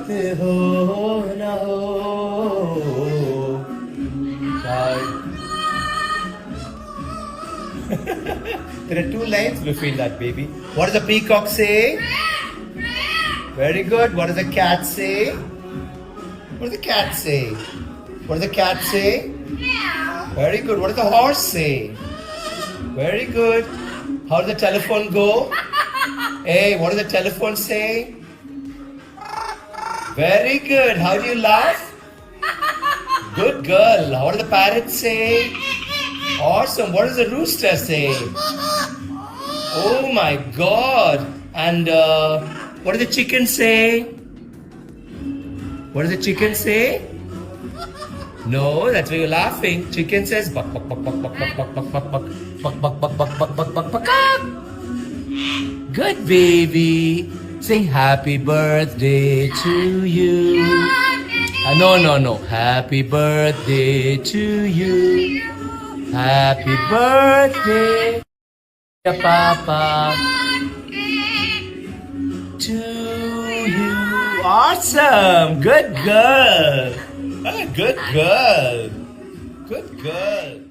हो ना हो काय There are two lines between that, baby. What does the peacock say? Very good. What does the cat say? What does the cat say? What does the cat say? Very good. What does the horse say? Very good. How does the telephone go? Hey, what does the telephone say? Very good. How do you laugh? Good girl. What does the parrot say? Awesome. What does the rooster say? Oh my God. And what does the chicken say? What does the chicken say? No, that's why you're laughing. Chicken says buck buck buck buck buck buck buck buck buck buck buck buck buck buck buck buck buck buck. Good baby. Sing happy birthday to you. No. Happy birthday to you. Happy birthday, Papa. To you. Awesome. Good girl. Good girl. Good girl.